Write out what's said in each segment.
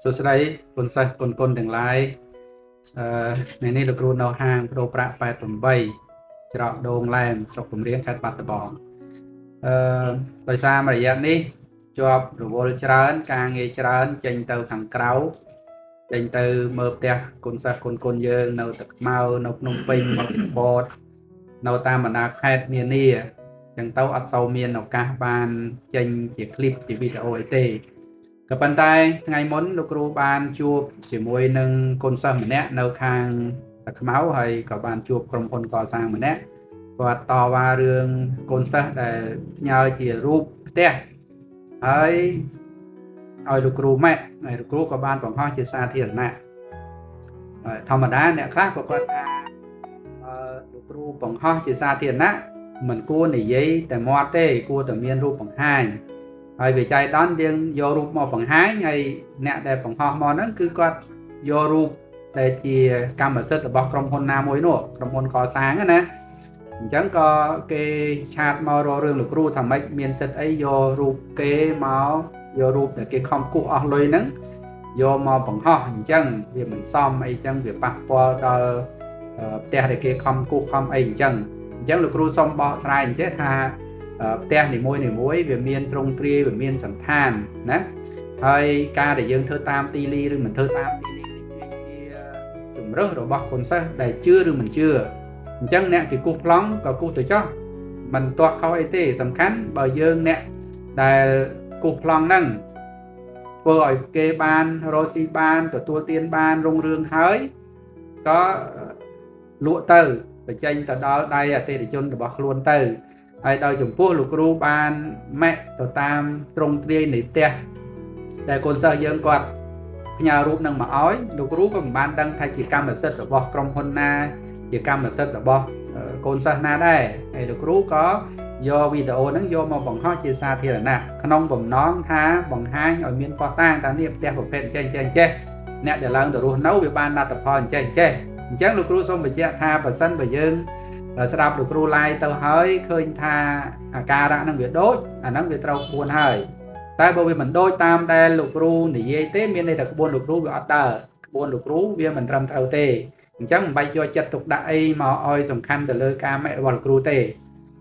សួស្តីគុណសិស្សគុណទាំងឡាយថ្ងៃនេះលោកគ្រូនៅហាងប្រូប្រាក់88ច្រកដូងឡែមស្រុកគំរៀងខេត្តបាត់ដំបងដោយសារមួយរយៈនេះជាប់រវល់ច្រើនការងារច្រើនចេញទៅខាងក្រៅចេញទៅមើលផ្ទះគុណសិស្សគុណយើងនៅទឹកខ្មៅនៅភ្នំពេញមកបតនៅតាមបណ្ដាខេត្តនានាចឹងទៅអត់សូវមានឱកាសបានចេញជាคลิปជាវីដេអូអីទេក៏ប៉ុន្តែថ្ងៃមុនលោកគ្រូបានជួបជាមួយនឹងគុណសិស្សម្នាក់នៅខាងទឹកខ្មៅហើយក៏បានជួបក្រុមហ៊ុនកសាងម្នាក់គាត់តវ៉ារឿងគុណសិស្សដែលផ្ញើជារូបផ្ទះហើយឲ្យលោកគ្រូម៉ែហើយលោកគ្រូក៏បានបង្ហោះជាសាធារណៈធម្មតាអ្នកខ្លះក៏គាត់ថាលោកគ្រូបង្ហោះជាសាធារណៈមិនគួរនិយាយតែមាត់ទេគួរតែមានរូបបង្ហាញហើយវិច័យដនយើងយករូបមកបង្ហាញហើយអ្នកដែលបង្ហោះមកហ្នឹងគឺគាត់យករូបដែលជាកម្មសិទ្ធិរបស់ក្រុមហ៊ុនណាមួយនោះក្រុមហ៊ុនកសាងណាអញ្ចឹងក៏គេឆាតមករករឿងលោកគ្រូថាម៉េចមានសិទ្ធិអីយករូបគេមកយករូបដែលគេខំគូសអស់លុយហ្នឹងយកមកបង្ហោះអញ្ចឹងវាមិនសមអីអញ្ចឹងវាប៉ះពាល់ដល់ផ្ទះដែលគេខំគូសខំអីអញ្ចឹងលោកគ្រូសូមបកស្រាយអញ្ចឹងថាផ្ទះនីមួយវាមានទ្រង់ទ្រាយវាមានសន្តានណាហើយការដែលយើងធ្វើតាមទីលីឬមិនធ្វើតាមទីលីជាជំរើសរបស់គុណសិស្សដែលជឿឬមិនជឿអញ្ចឹងអ្នកគេគូសប្លង់ក៏គូសទៅចោះមិនទាស់ខុសអីទេសំខាន់បើយើងអ្នកដែលគូសប្លង់ហ្នឹងធ្វើឲ្យគេបានរកស៊ីបានទទួលទានបានរុងរឿងហើយក៏លក់ទៅបញ្ចេញទៅដល់ដៃអតិថិជនរបស់ខ្លួនទៅហើយដោយចំពោះលោកគ្រូបានម៉ាក់ទៅតាមទ្រង់ទ្រាយនៃផ្ទះតែកូនសិស្សយើងគាត់ផ្ញើរូបនឹងមកឲ្យលោកគ្រូក៏មិនបានដឹងថាជាកម្មសិទ្ធិរបស់ក្រុមហ៊ុនណាជាកម្មសិទ្ធិរបស់កូនសិស្សណាដែរហើយលោកគ្រូក៏យកវីដេអូហ្នឹងយកមកបង្ហោះជាសាធារណៈក្នុងបំណងថាបង្ហាញឲ្យមានផុសតាងថានេះផ្ទះប្រភេទចេះអ្នកដែលឡើងទៅរស់នៅវាបានលទ្ធផលចេះអញ្ចឹងលោកគ្រូសូមបញ្ជាក់ថាបើសិនបើយើងស្ដាប់លោកគ្រូឡាយទៅហើយឃើញថាអាការៈហ្នឹងវាដូចអាហ្នឹងវាត្រូវក្បួនហើយតែបើវាមិនដូចតាមដែលលោកគ្រូនិយាយទេមានន័យថាក្បួនលោកគ្រូវាអត់ដើរក្បួនលោកគ្រូវាមិនត្រឹមត្រូវទេអញ្ចឹងមិនបាច់យកចិត្តទុកដាក់អីមកឲ្យសំខាន់ទៅលើការម៉ែរបស់លោកគ្រូទេ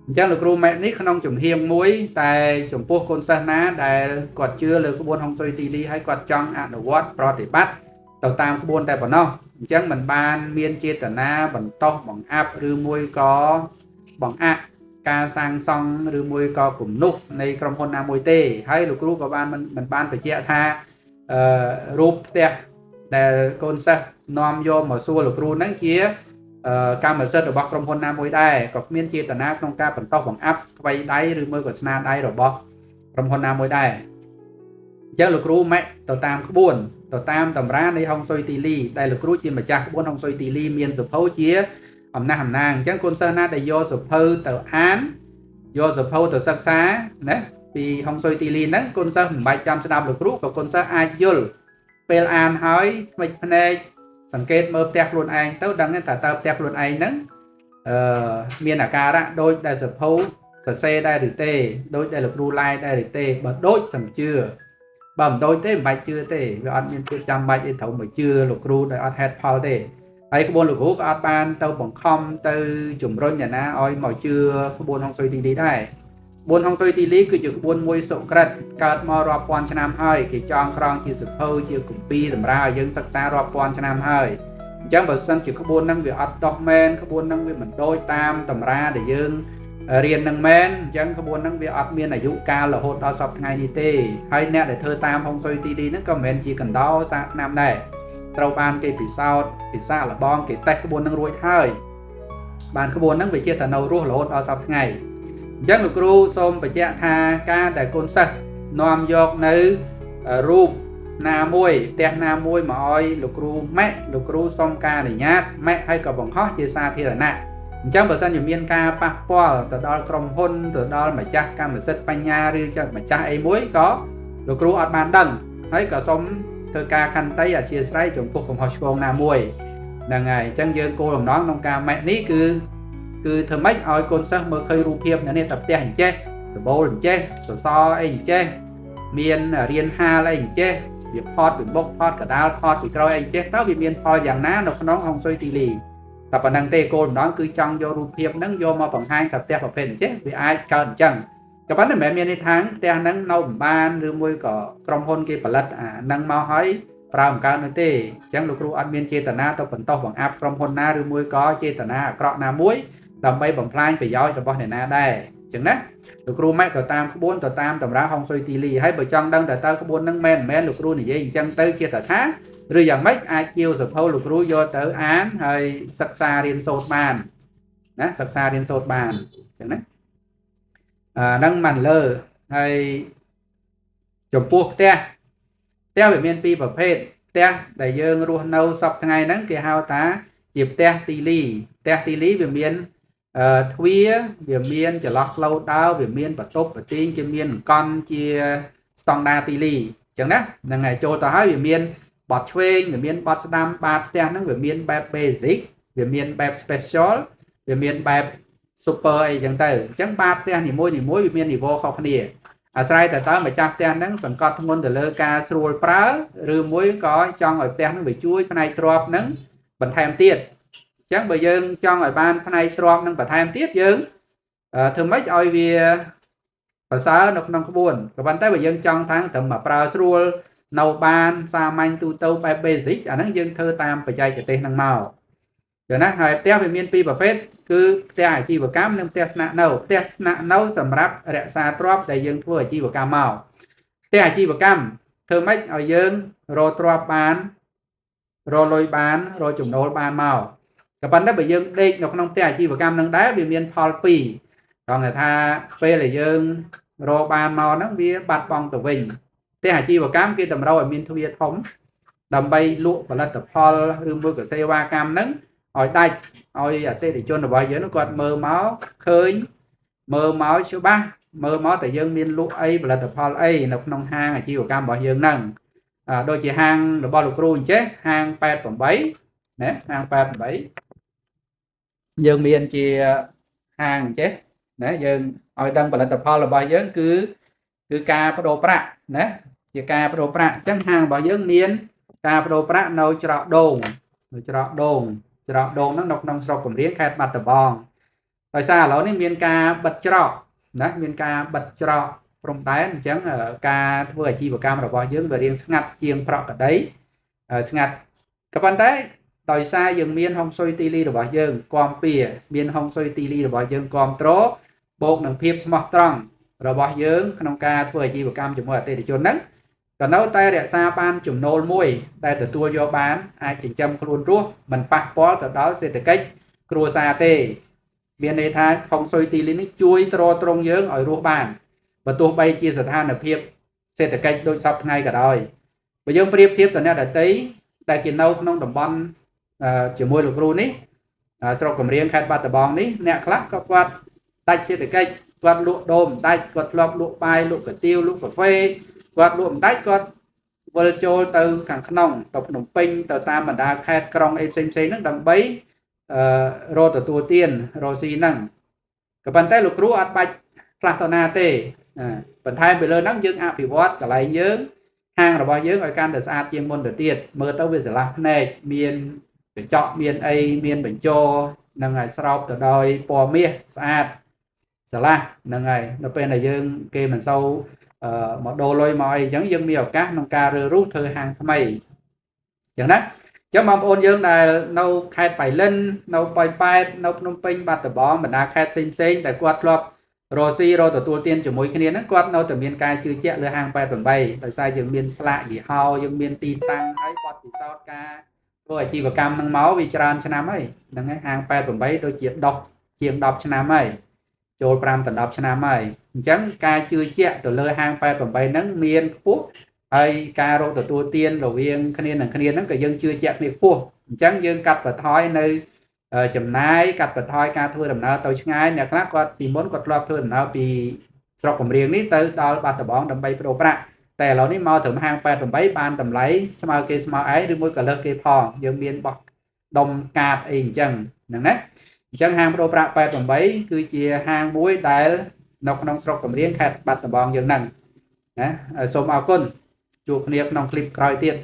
អញ្ចឹងលោកគ្រូម៉ែនេះក្នុងជំហានមួយតែចំពោះកូនសិស្សណាដែលគាត់ជឿលើក្បួនហុងស៊ុយទីលីហើយគាត់ចង់អនុវត្តប្រតិបត្តិទៅតាមក្បួនតែប៉ុណ្ណោះអញ្ចឹងមិនបានមានចេតនាបន្តោសបង្អាប់ឬមួយក៏បង្អាក់ការសាងសង់ឬមួយក៏គំនុះនៃក្រុមហ៊ុនណាមួយទេហើយលោកគ្រូក៏បានមិនបានបញ្ជាក់ថារូបផ្ទះដែលកូនសិស្សនាំយកមកសួរលោកគ្រូហ្នឹងជាកម្មសិទ្ធិរបស់ក្រុមហ៊ុនណាមួយដែរក៏គ្មានចេតនាក្នុងការបន្តោសបង្អាប់ខ្វៃដៃឬមួយក៏ស្នាដៃរបស់ក្រុមហ៊ុនណាមួយដែរអញ្ចឹងលោកគ្រូម៉ាក់ទៅតាមក្បួនទៅតាមតម្រានៃហុងស៊ុយទីលីដែលលោកគ្រូជាម្ចាស់ក្បួនហុងស៊ុយទីលីមានសភៅជាអំណះអំណាងអញ្ចឹងកូនសិស្សណាដែលយកសភៅទៅអានយកសភៅទៅសិក្សាណាពីហុងស៊ុយទីលីហ្នឹងកូនសិស្សមិនបាច់ចាំស្ដាប់លោកគ្រូក៏កូនសិស្សអាចយល់ពេលអានហើយថ្មិចភ្នែកសង្កេតមើលផ្ទះខ្លួនឯងទៅដឹងថាតើផ្ទះខ្លួនឯងហ្នឹងមានអាការៈដូចដែលសភៅសរសេរដែរឬទេដូចដែលលោកគ្រូឡាយដែរឬទេបើដូចសំជឿបើមិនដូចទេមិនបាច់ជឿទេវាអត់មានភាពចាំបាច់អីត្រូវមកជឿលោកគ្រូដោយអត់ហេតុផលទេហើយក្បួនលោកគ្រូក៏អត់បានទៅបង្ខំទៅជំរុញអ្នកណាឲ្យមកជឿក្បួនហុងស៊ុយទីលីដែរក្បួនហុងស៊ុយទីលីគឺជាក្បួនមួយសុក្រិតកើតមករាប់ពាន់ឆ្នាំហើយគេចងក្រងជាសភៅជាគម្ពីរតម្រាឲ្យយើងសិក្សារាប់ពាន់ឆ្នាំហើយអញ្ចឹងបើសិនជាក្បួនហ្នឹងវាអត់ដោះមែនក្បួនហ្នឹងវាមិនដូចតាមតម្រាដែលយើងរៀននឹងមែនអញ្ចឹងក្បួនហ្នឹងវាអត់មានអាយុកាលរហូតដល់សប្តាហ៍ថ្ងៃនេះទេហើយអ្នកដែលធ្វើតាមហុងស៊ុយទីលីហ្នឹងក៏មិនមែនជាកណ្ដោសាកឆ្នាំដែរត្រូវបានគេពិសោធន៍ពិសាលបងគេតេស្តក្បួនហ្នឹងរួចហើយបានក្បួនហ្នឹងវាជាតែនៅរស់រហូតដល់សប្តាហ៍ថ្ងៃអញ្ចឹងលោកគ្រូសូមបញ្ជាក់ថាការដែលកូនសិស្សនាំយកនៅរូបណាមួយផ្ទះណាមួយមកឲ្យលោកគ្រូម៉ាក់លោកគ្រូសូមការអនុញ្ញាតម៉ាក់ហើយក៏បង្ហោះជាសាធារណៈអញ្ចឹងបើសិនជាមានការប៉ះពាល់ទៅដល់ក្រុមហ៊ុនទៅដល់ម្ចាស់កម្មសិទ្ធិបញ្ញាឬម្ចាស់អីមួយក៏លោកគ្រូអត់បានដឹងហើយក៏សូមធ្វើការខន្តីអធិស្ឋានចំពោះកំហុសឆ្គងណាមួយហ្នឹងហើយអញ្ចឹងយើងគោលបំណងក្នុងការម៉ាក់នេះគឺធ្វើម៉េចឲ្យកូនសិស្សមើលឃើញរូបភាពនេះតែផ្ទះអញ្ចេះដបូលអញ្ចេះសសរអីអញ្ចេះមានរៀនហាលអីអញ្ចេះ វាផតពីមុខផតកដាលផតពីក្រោយអីចេះទៅវាមានផលយ៉ាងណានៅក្នុងហុងស៊ុយទីលីតែប៉ុណ្ណឹងទេគោលបំណងគឺចង់យករូបភាពហ្នឹងយកមកបង្ហាញថាផ្ទះប្រភេទអញ្ចេះវាអាចកើតអញ្ចឹងក៏ប៉ុន្តែមិនមែនមានន័យថាផ្ទះហ្នឹងនៅមិនបានឬមួយក៏ក្រុមហ៊ុនគេផលិតអាហ្នឹងមកហើយប្រើមិនកើតនោះទេអញ្ចឹងលោកគ្រូអត់មានចេតនាទៅបន្តបង្អាប់ក្រុមហ៊ុនណាឬមួយក៏ចេតនាអាក្រក់ណាមួយដើម្បីបំផ្លាញប្រយោជន៍របស់អ្នកណាដែរអញ្ចឹងណាលោកគ្រូម៉ែទៅតាមក្បួនទៅតាមតម្រាហុងស៊ុយទីលីហើយបើចង់ដឹងតើតើក្បួនហ្នឹងមែនមិនមែនលោកគ្រូនិយាយអញ្ចឹងទៅជាតថាឬយ៉ាងម៉េចអាចជាវសភៅលោកគ្រូយកទៅអានហើយសិក្សារៀនសូត្របានណាសិក្សារៀនសូត្របានអញ្ចឹងណាហ្នឹងមិនលើហើយចំពោះផ្ទះវាមានពីរប្រភេទផ្ទះដែលយើងរស់នៅសពថ្ងៃហ្នឹងគេហៅថាជាផ្ទះទីលីផ្ទះទីលីវាមានទ្វារវាមានចន្លោះផ្លូវដើរវាមានបន្ទប់បន្ទាញគេមានកង់ជាស្តង់ដារទីលីអញ្ចឹងណាហ្នឹងហើយចូលទៅហើយវាមានបត់ឆ្វេងវាមានបត់ស្ដាំបាតផ្ទះហ្នឹងវាមានបែប basic វាមានបែប special វាមានបែប super អីចឹងទៅអញ្ចឹងបាតផ្ទះនីមួយវាមាន niveau ខុសគ្នាអាស្រ័យតើម្ចាស់ផ្ទះហ្នឹងសង្កត់ធ្ងន់ទៅលើការស្រួលប្រើឬមួយក៏ចង់ឲ្យផ្ទះហ្នឹងវាជួយផ្នែកទ្រព្យហ្នឹងបន្ថែមទៀតអញ្ចឹងបើយើងចង់ឲ្យបានផ្នែកទ្រព្យហ្នឹងបន្ថែមទៀតយើងធ្វើម៉េចឲ្យវាប្រសើរនៅក្នុងក្បួនក៏ប៉ុន្តែបើយើងចង់ថាត្រឹមមកប្រើស្រួលនៅបានសាមញ្ញទូទៅបែប basic អាហ្នឹងយើងធ្វើតាមបច្ចេកទេសហ្នឹងមកចឹងណាហើយផ្ទះវាមានពីរប្រភេទគឺផ្ទះអាជីវកម្មនិងផ្ទះស្នាក់នៅផ្ទះស្នាក់នៅសម្រាប់រក្សាទ្រព្យដែលយើងធ្វើអាជីវកម្មមកផ្ទះអាជីវកម្មធ្វើម៉េចឲ្យយើងរកទ្រព្យបានរកលុយបានរកចំណូលបានមកក៏ប៉ុន្តែបើយើងដេកនៅក្នុងផ្ទះអាជីវកម្មនឹងដែរវាមានផលពីរត្រង់ថាពេលដែលយើងរកបានមកហ្នឹងវាបាត់បង់ទៅវិញផ្ទះអាជីវកម្មគេតម្រូវឲ្យមានទ្វារធំដើម្បីលក់ផលិតផលឬមួយក៏សេវាកម្មហ្នឹងឲ្យដាច់ឲ្យអតិថិជនរបស់យើងគាត់មើលមកឃើញមើលមកច្បាស់មើលមកតែយើងមានលក់អីផលិតផលអីនៅក្នុងហាងអាជីវកម្មរបស់យើងហ្នឹងដូចជាហាងរបស់លោកគ្រូអញ្ចេះហាង88ណាហាង88យើងមានជាហាងអញ្ចេះណាយើងឲ្យដឹងផលិតផលរបស់យើងគឺការបដូរប្រាក់ណាជាការបដូរប្រាក់អញ្ចឹងហាងរបស់យើងមានការបដូរប្រាក់នៅច្រកដូងហ្នឹងនៅក្នុងស្រុកគំរៀងខេត្តបាត់ដំបងដោយសារឥឡូវនេះមានការបិទច្រកណាមានការបិទច្រកព្រំដែនអញ្ចឹងការធ្វើអាជីវកម្មរបស់យើងវារៀងស្ងាត់ជាងប្រក្រតីស្ងាត់ក៏ប៉ុន្តែដោយសារយើងមានហុងស៊ុយទីលីរបស់យើងគាំពៀមានហុងស៊ុយទីលីរបស់យើងគាំទ្របូកនឹងភាពស្មោះត្រង់របស់យើងក្នុងការធ្វើអាជីវកម្មជាមួយអតិថិជនហ្នឹងក៏នៅតែរក្សាបានចំណូលមួយដែលទទួលយកបានអាចចិញ្ចឹមខ្លួនរស់មិនប៉ះពាល់ទៅដល់សេដ្ឋកិច្ចគ្រួសារទេមានន័យថាហុងស៊ុយទីលីនេះជួយទ្រទ្រង់យើងឲ្យរស់បានបើទោះបីជាស្ថានភាពសេដ្ឋកិច្ចដូចសពថ្ងៃក៏ដោយបើយើងប្រៀបធៀបទៅអ្នកដទៃដែលគេនៅក្នុងតំបន់ជាមួយលោកគ្រូនេះស្រុកគំរៀងខេត្តបាត់ដំបងនេះអ្នកខ្លះក៏គាត់ដាច់សេដ្ឋកិច្ចគាត់លក់ដូរមិនដាច់គាត់ធ្លាប់លក់បាយលក់កាទៀវលក់កាហ្វេគាត់លក់មិនដាច់គាត់វិលចូលទៅខាងក្នុងទៅភ្នំពេញទៅតាមបណ្ដាខេត្តក្រុងអីផ្សេងហ្នឹងដើម្បីរកទទួលទានរកស៊ីហ្នឹងក៏ប៉ុន្តែលោកគ្រូអត់បាច់ផ្លាស់ទៅណាទេបន្ថែមពីលើហ្នឹងយើងអភិវឌ្ឍកន្លែងយើងហាងរបស់យើងឲ្យកាន់តែស្អាតជាងមុនទៅទៀតមើលទៅវាស្រឡះភ្នែកមានកញ្ចក់មានអីមានបញ្ចរហ្នឹងហើយស្រោបទៅដោយពណ៌មាសស្អាតស្រឡះហ្នឹងហើយនៅពេលដែលយើងគេមិនសូវមកដូរលុយមកអីអញ្ចឹងយើងមានឱកាសក្នុងការរើរុះធ្វើហាងថ្មីអញ្ចឹងណាអញ្ចឹងបងប្អូនយើងដែលនៅខេត្តបៃលិននៅប៉ោយប៉ែតនៅភ្នំពេញបាត់ដំបងបណ្ដាខេត្តផ្សេងដែលគាត់ធ្លាប់រកស៊ីរកទទួលទានជាមួយគ្នាហ្នឹងគាត់នៅតែមានការជឿជាក់លើហាង88ដោយសារយើងមានស្លាកយីហោយើងមានទីតាំងហើយបទពិសោធន៍ការធ្វើអាជីវកម្មហ្នឹងមកវាច្រើនឆ្នាំហើយហ្នឹងហើយហាង88ដូចជាដុសជាង10ឆ្នាំហើយចូល5ដល់10ឆ្នាំហើយអញ្ចឹងការជឿជាក់ទៅលើហាង88ហ្នឹងមានខ្ពស់ហើយការរកទទួលទានរវាងគ្នានឹងគ្នាហ្នឹងក៏យើងជឿជាក់គ្នាខ្ពស់អញ្ចឹងយើងកាត់បន្ថយនៅចំណាយកាត់បន្ថយការធ្វើដំណើរទៅឆ្ងាយអ្នកខ្លះគាត់ពីមុនគាត់ធ្លាប់ធ្វើដំណើរពីស្រុកគំរៀងនេះទៅដល់បាត់ដំបងដើម្បីប្រូប្រាក់តែឥឡូវនេះមកត្រឹមហាង88បានតម្លៃស្មើគេស្មើឯងឬមួយក៏លើសគេផងយើងមានបោះដុំកាតអីអញ្ចឹងហ្នឹងណាអញ្ចឹងហាងប្រូប្រាក់88គឺជាហាងមួយដែលនៅក្នុងស្រុកគំរៀងខេត្តបាត់ដំបងយើងហ្នឹងណាសូមអរគុណ ជួបគ្នាក្នុងคลิปក្រោយទៀត